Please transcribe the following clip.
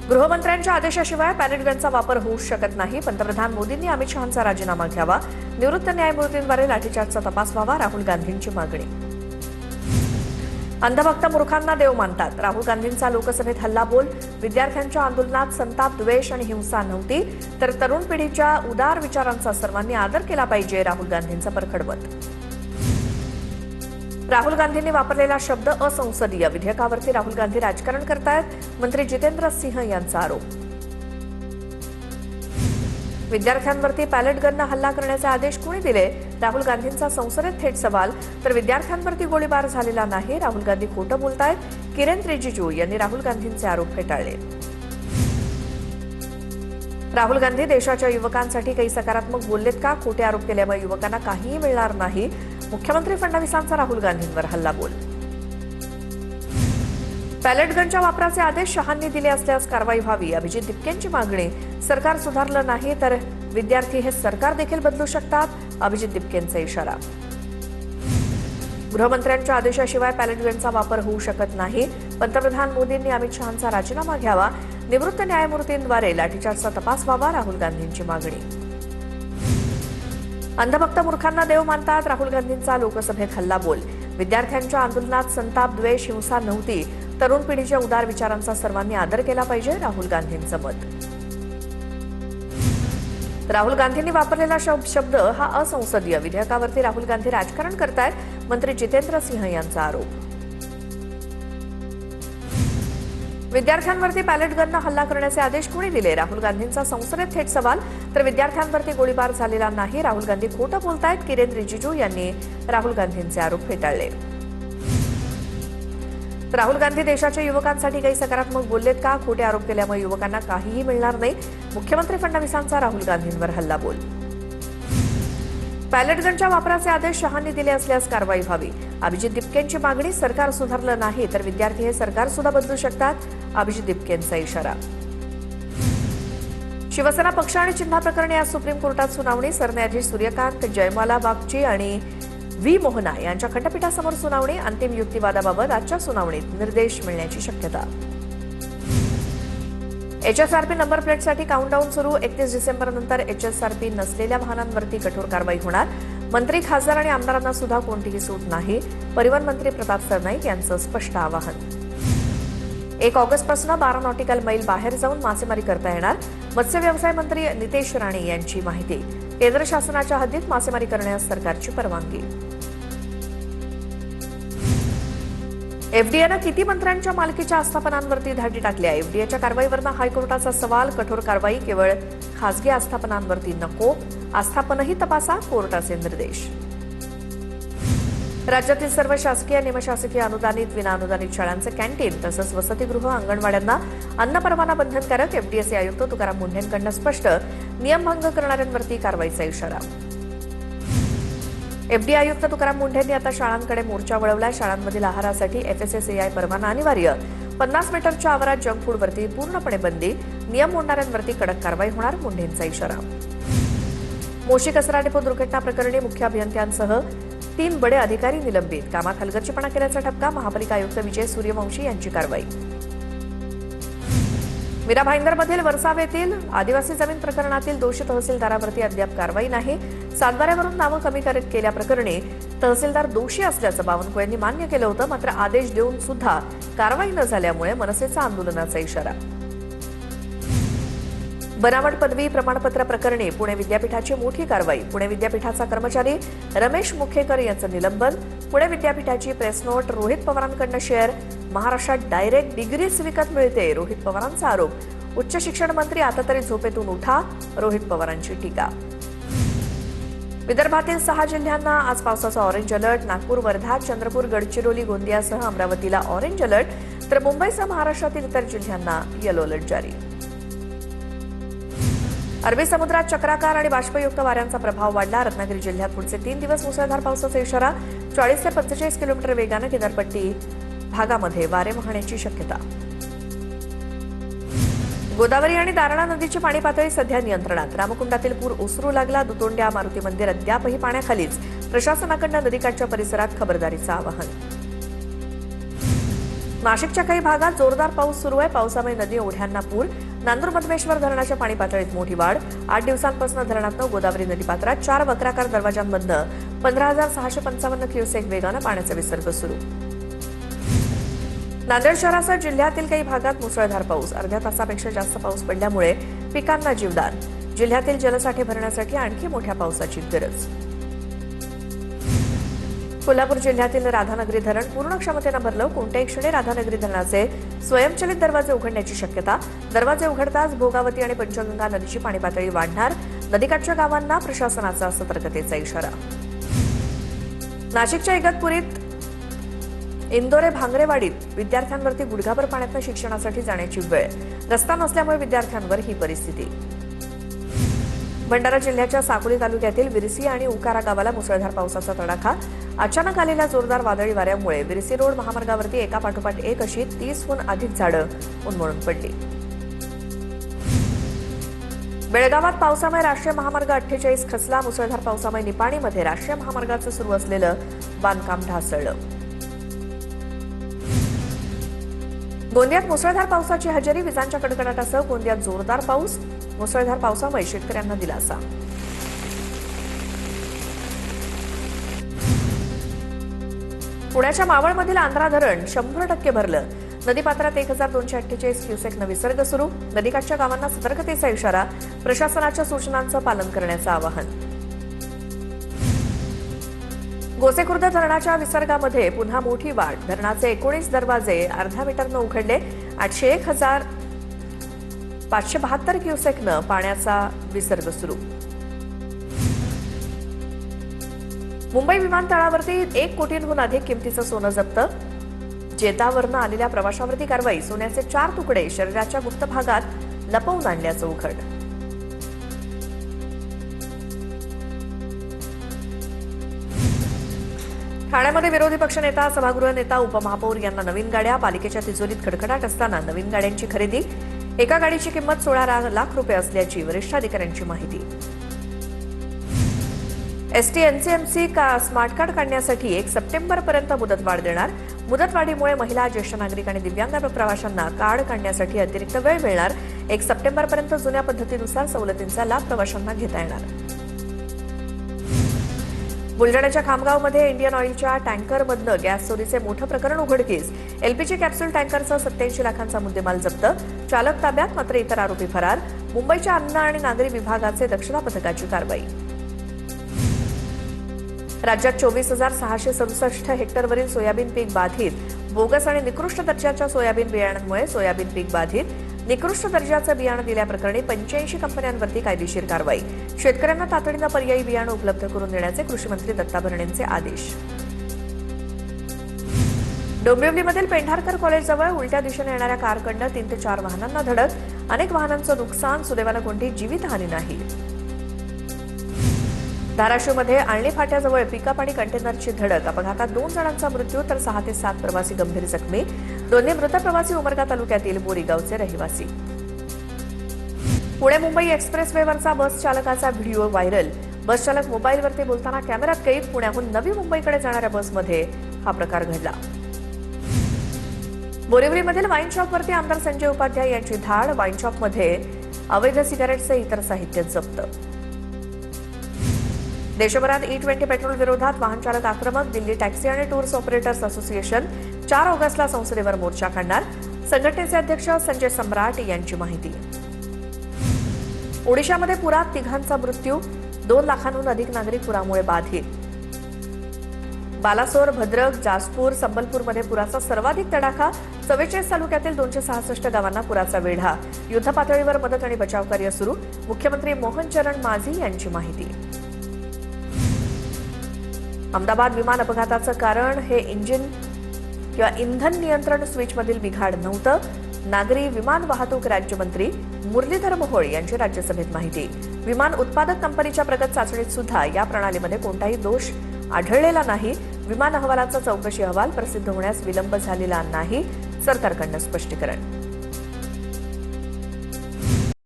गृहमंत्र्यांच्या आदेशाशिवाय पॅलेट गनचा वापर होऊ शकत नाही. पंतप्रधान मोदींनी अमित शहांचा राजीनामा घ्यावा. निवृत्त न्यायमूर्तींद्वारे लाठीचार्जचा तपास व्हावा. राहुल गांधींची मागणी. अंधभक्त मूर्खांना देव मानतात. राहुल गांधींचा लोकसभेत हल्लाबोल. विद्यार्थ्यांच्या आंदोलनात संताप, द्वेष आणि हिंसा नव्हती, तर तरुण पिढीच्या उदार विचारांचा सर्वांनी आदर केला पाहिजे. राहुल गांधींचं परखड मत. राहुल गांधींनी वापरलेला शब्द असंसदीय. विधेयकावरती राहुल गांधी राजकारण करतायत. मंत्री जितेंद्र सिंह यांचा आरोप. विद्यार्थ्यांवरती पॅलेट गननं हल्ला करण्याचे आदेश कोणी दिले? राहुल गांधींचा संसदेत थेट सवाल. तर विद्यार्थ्यांवरती गोळीबार झालेला नाही. राहुल गांधी खोटं बोलतायत. किरेन रिजिजू यांनी राहुल गांधींचे आरोप फेटाळले. राहुल गांधी देशाच्या युवकांसाठी काही सकारात्मक बोललेत का? खोटे आरोप केल्यामुळे युवकांना काहीही मिळणार नाही. मुख्यमंत्री फडणवीसांचा राहुल गांधींवर हल्लाबोल. पॅलेट गनच्या वापराचे आदेश शहांनी दिले असल्यास कारवाई व्हावी. अभिजित दिपकेंची मागणी. सरकार सुधारलं नाही तर विद्यार्थी हे सरकार देखील बदलू शकतात. अभिजित दिपकेंचा इशारा. गृहमंत्र्यांच्या आदेशाशिवाय पॅलेट गनचा वापर होऊ शकत नाही. पंतप्रधान मोदींनी अमित शहांचा राजीनामा घ्यावा. निवृत्त न्यायमूर्तींद्वारे लाठीचार्जचा तपास व्हावा. राहुल गांधींची मागणी. अंधभक्त मूर्खांना देव मानतात. राहुल गांधींचा लोकसभेत हल्लाबोल. विद्यार्थ्यांच्या आंदोलनात संताप, द्वेष, हिंसा नव्हती, तरुण पिढीच्या उदार विचारांचा सर्वांनी आदर केला पाहिजे. राहुल गांधींचं मत. राहुल गांधींनी वापरलेला शब्द हा असंसदीय. विधेयकावरती राहुल गांधी राजकारण करतायत. मंत्री जितेंद्र सिंह यांचा आरोप. विद्यार्थ्यांवरती पॅलेट गननं हल्ला करण्याचे आदेश कोणी दिले? राहुल गांधींचा संसदेत थेट सवाल. तर विद्यार्थ्यांवरती गोळीबार झालेला नाही. राहुल गांधी खोटं बोलतायत. किरेन रिजिजू यांनी राहुल गांधींचे आरोप फेटाळले. राहुल गांधी देशाच्या युवकांसाठी काही सकारात्मक बोललेत का? खोटे आरोप केल्यामुळे युवकांना काहीही मिळणार नाही. मुख्यमंत्री फडणवीसांचा राहुल गांधींवर हल्लाबोल. पॅलेट गनच्या वापराचे आदेश शहांनी दिले असल्यास कारवाई व्हावी. अभिजित दिपकेंची मागणी. सरकार सुधारलं नाही तर विद्यार्थी हे सरकार सुद्धा बदलू शकतात. अभिजित दिपकेंचा इशारा. शिवसेना पक्ष आणि चिन्हाप्रकरणी आज सुप्रीम कोर्टात सुनावणी. सरन्यायाधीश सूर्यकांत, जयमाला बागची आणि व्ही मोहना यांच्या खंडपीठासमोर सुनावणी. अंतिम युक्तिवादाबाबत आजच्या सुनावणीत निर्देश मिळण्याची शक्यता. एचएसआरपी नंबर प्लेटसाठी काउंटडाऊन सुरू. 31 डिसेंबरनंतर एचएसआरपी नसलेल्या वाहनांवरती कठोर कारवाई होणार. मंत्री, खासदार आणि आमदारांना सुद्धा कोणतीही सूट नाही. परिवहन मंत्री प्रताप सरनाईक यांचं स्पष्ट आवाहन. 1 ऑगस्टपासून 12 नॉटिकल मैल बाहेर जाऊन मासेमारी करता येणार. मत्स्य व्यवसाय मंत्री नितेश राणे यांची माहिती. केंद्र शासनाच्या हद्दीत मासेमारी करण्यास सरकारची परवानगी. एफडीएनं किती मंत्र्यांच्या मालकीच्या आस्थापनांवरती धाडी टाकल्या? एफडीएच्या कारवाईवरनं हायकोर्टाचा सवाल. कठोर कारवाई केवळ खासगी आस्थापनांवरती नको. आस्थापनही तपासा. कोर्टाचे निर्देश. राज्यातील सर्व शासकीय, निमशासकीय, अनुदानित, विनाअनुदानित शाळांचे कॅन्टीन तसंच वसतिगृह, अंगणवाड्यांना अन्न परवाना बंधनकारक. एफडीएचे आयुक्त तुकाराम मुंढेंकडनं स्पष्ट. नियमभंग करणाऱ्यांवरती कारवाईचा इशारा. एफडी आयुक्त तुकाराम मुंढेंनी आता शाळांकडे मोर्चा वळवलाय. शाळांमधील आहारासाठी FSSAI परवाना अनिवार्य. 50 मीटरच्या आवारात जंक फूडवरती पूर्णपणे बंदी. नियम मोडणाऱ्यांवरती कडक कारवाई होणार. मुंढेंचा इशारा. मोशी कचरा डेपो दुर्घटना प्रकरणी मुख्य अभियंत्यांसह 3 बडे अधिकारी निलंबित. कामात हलगर्जीपणा केल्याचा ठपका. महापालिका आयुक्त विजय सूर्यवंशी यांची कारवाई. मीरा भाईंदरमधील वरसाव येथील आदिवासी जमीन प्रकरणातील दोषी तहसीलदारावरती अद्याप कारवाई नाही. सातबाऱ्यावरून नावं कमी केल्याप्रकरणी तहसीलदार दोषी असल्याचं बावनकुळे यांनी मान्य केलं होतं. मात्र आदेश देऊन सुद्धा कारवाई न झाल्यामुळे मनसेचा आंदोलनाचा इशारा. बनावट पदवी प्रमाणपत्र प्रकरणी पुणे विद्यापीठाची मोठी कारवाई. पुणे विद्यापीठाचा कर्मचारी रमेश मुखेकर यांचं निलंबन. पुणे विद्यापीठाची प्रेस नोट. रोहित पवारांकडनं शेअर. महाराष्ट्रात डायरेक्ट डिग्रीच विकत मिळते. रोहित पवारांचा आरोप. उच्च शिक्षण मंत्री आता तरी झोपेतून उठा. रोहित पवारांची टीका. विदर्भातील 6 जिल्ह्यांना आज पावसाचा ऑरेंज अलर्ट. नागपूर, वर्धा, चंद्रपूर, गडचिरोली, गोंदियासह अमरावतीला ऑरेंज अलर्ट. तर मुंबईसह महाराष्ट्रातील इतर जिल्ह्यांना येलो अलर्ट जारी. अरबी समुद्रात चक्राकार आणि बाष्पयुक्त वाऱ्यांचा प्रभाव वाढला. रत्नागिरी जिल्ह्यात पुढचे 3 दिवस मुसळधार पावसाचा इशारा. 40 ते 45 किलोमीटर वेगाने किनारपट्टी भागामध्ये वारे वाहण्याची शक्यता. गोदावरी आणि दारणा नदीची पाणी पातळी सध्या नियंत्रणात. रामकुंडातील पूर ओसरू लागला. दुतोंड्या मारुती मंदिर अद्यापही पाण्याखालीच. प्रशासनाकडून नदीकाठच्या परिसरात खबरदारीचं आवाहन. नाशिकच्या काही भागात जोरदार पाऊस सुरू आहे. पावसामुळे नदी ओढ्यांना पूर. नांदूर मधमेश्वर धरणाच्या पाणी पातळीत मोठी वाढ. 8 दिवसांपासून धरणातून गोदावरी नदीपात्रात 4 वक्राकार दरवाजांमधनं 15,655 क्युसेक वेगानं पाण्याचा विसर्ग सुरू. नांदेड शहरासह जिल्ह्यातील काही भागात मुसळधार पाऊस. अर्ध्या तासापेक्षा जास्त पाऊस पडल्यामुळे पिकांना जीवदान. जिल्ह्यातील जलसाठे भरण्यासाठी आणखी मोठ्या पावसाची गरज. कोल्हापूर जिल्ह्यातील राधानगरी धरण पूर्ण क्षमतेनं भरलं. कोणत्याही क्षणी राधानगरी धरणाचे स्वयंचलित दरवाजे उघडण्याची शक्यता. दरवाजे उघडताच भोगावती आणि पंचगंगा नदीची पाणी पातळी वाढणार. नदीकाठच्या गावांना प्रशासनाचा सतर्कतेचा इशारा. नाशिकच्या इगतपुरीत इंदोरे भांगरेवाडीत विद्यार्थ्यांवरती गुडघाभर पाण्यातून शिक्षणासाठी जाण्याची वेळ. रस्ता नसल्यामुळे विद्यार्थ्यांवर ही परिस्थिती. भंडारा जिल्ह्याच्या साकोली तालुक्यातील विरसी आणि उकारा गावाला मुसळधार पावसाचा तडाखा. अचानक आलेल्या जोरदार वादळी वाऱ्यामुळे विरसी रोड महामार्गावरती एकापाठोपाठ एक अशी 30हून अधिक झाडं उन्मळून पडली. बेळगावात पावसामुळे राष्ट्रीय महामार्ग 48 खचला. मुसळधार पावसामुळे निपाणीमध्ये राष्ट्रीय महामार्गाचं सुरू असलेलं बांधकाम ढासळलं. गोंदियात मुसळधार पावसाची हजेरी. विजांच्या कडकडाटासह गोंदियात जोरदार पाऊस. मुसळधार पावसामुळे शेतकऱ्यांना दिलासा. पुण्याच्या मावळमधील आंध्रा धरण 100% भरलं. नदीपात्रात 1,248 क्युसेकनं विसर्ग सुरू. नदीकाठच्या गावांना सतर्कतेचा इशारा. प्रशासनाच्या सूचनांचं पालन करण्याचं आवाहन. गोसेखुर्द धरणाच्या विसर्गामध्ये पुन्हा मोठी वाढ. धरणाचे 19 दरवाजे अर्ध्या मीटरनं उघडले. 801,572 क्युसेकनं पाण्याचा विसर्ग सुरू. मुंबई विमानतळावरती 1 कोटींहून अधिक किमतीचं सोनं जप्त. जेतावरनं आलेल्या प्रवाशावरती कारवाई. सोन्याचे 4 तुकडे शरीराच्या गुप्त भागात लपवून आणल्याचं उघड. ठाण्यामध्ये विरोधी पक्षनेता, सभागृह नेता, उपमहापौर यांना नवीन गाड्या. पालिकेच्या तिजोरीत खडखडाट असताना नवीन गाड्यांची खरेदी. एका गाडीची किंमत 16 लाख रुपये असल्याची वरिष्ठ अधिकाऱ्यांची माहिती. एसटी एनसीएमसी स्मार्ट कार्ड काढण्यासाठी 1 सप्टेंबरपर्यंत मुदतवाढ देणार. मुदतवाढीमुळे महिला, ज्येष्ठ नागरिक आणि दिव्यांग प्रवाशांना कार्ड काढण्यासाठी अतिरिक्त वेळ मिळणार. 1 सप्टेंबरपर्यंत जुन्या पद्धतीनुसार सवलतींचा लाभ प्रवाशांना घेता येणार. बुलढाण्याच्या खामगावमध्ये इंडियन ऑइलच्या टँकरमधनं गॅस चोरीचे मोठं प्रकरण उघडकीस. एलपीजी कॅप्सूल टँकरसह 87 लाखांचा मुद्देमाल जप्त. चालक ताब्यात, मात्र इतर आरोपी फरार. मुंबईच्या अन्न आणि नागरी विभागाचे दक्षता पथकाची कारवाई. राज्यात 24,667 हेक्टरवरील सोयाबीन पीक बाधित. बोगस आणि निकृष्ट दर्जाच्या सोयाबीन बियाण्यांमुळे सोयाबीन पीक बाधित. निकृष्ट दर्जाचं बियाणं दिल्याप्रकरणी 85 कंपन्यांवरती कायदेशीर कारवाई. शेतकऱ्यांना तातडीनं पर्यायी बियाणं उपलब्ध करून देण्याचे कृषी मंत्री दत्ता भरणेंचे आदेश. डोंबिवलीमधील पेंढारकर कॉलेजजवळ उलट्या दिशेने येणाऱ्या कारकडनं 3 ते 4 वाहनांना धडक. अनेक वाहनांचं नुकसान. सुदैवानं कोणतीही जीवितहानी नाही. धाराशिवमध्ये आळणी फाट्याजवळ पिकअप आणि कंटेनरची धडक. अपघातात 2 जणांचा मृत्यू तर 6 ते 7 प्रवासी गंभीर जखमी. दोन्ही मृत प्रवासी उमरगा तालुक्यातील बोरीगावचे रहिवासी. पुणे मुंबई एक्सप्रेसवेवरचा बस चालकाचा व्हिडिओ व्हायरल. बस चालक मोबाईलवरती बोलताना कॅमेऱ्यात कैद. पुण्याहून नवी मुंबईकडे जाणाऱ्या बसमध्ये हा प्रकार घडला. बोरिवलीमधील वाईन शॉपवरती आमदार संजय उपाध्याय यांची धाड. वाईन शॉपमध्ये अवैध सिगारेटचे इतर साहित्य जप्त. देशभरात E20 पेट्रोल विरोधात वाहन चालक आक्रमक. दिल्ली टॅक्सी आणि टूर्स ऑपरेटर्स असोसिएशन 4 ऑगस्टला संसदेवर मोर्चा काढणार. संघटनेचे अध्यक्ष संजय सम्राट यांची माहिती. ओडिशामध्ये पुरात 3घांचा मृत्यू. 2 लाखांहून अधिक नागरिक पुरामुळे बाधित. बालासोर, भद्रक, जाजपूर, संबलपूरमध्ये पुराचा सर्वाधिक तडाखा. 44 तालुक्यातील 266 गावांना पुराचा वेढा. युद्धपातळीवर मदत आणि बचावकार्य सुरू. मुख्यमंत्री मोहन चरण माझी यांची माहिती. अहमदाबाद विमान अपघाताचं कारण हे इंधन नियंत्रण स्विचमधील बिघाड नव्हतं. नागरी विमान वाहतूक राज्यमंत्री मुरलीधर मोहोळ यांची राज्यसभेत माहिती. विमान उत्पादक कंपनीच्या प्रगत चाचणीत सुद्धा या प्रणालीमध्ये कोणताही दोष आढळलेला नाही. विमान अहवालाचा चौकशी अहवाल प्रसिद्ध होण्यास विलंब झालेला नाही. सरकारकडनं स्पष्टीकरण.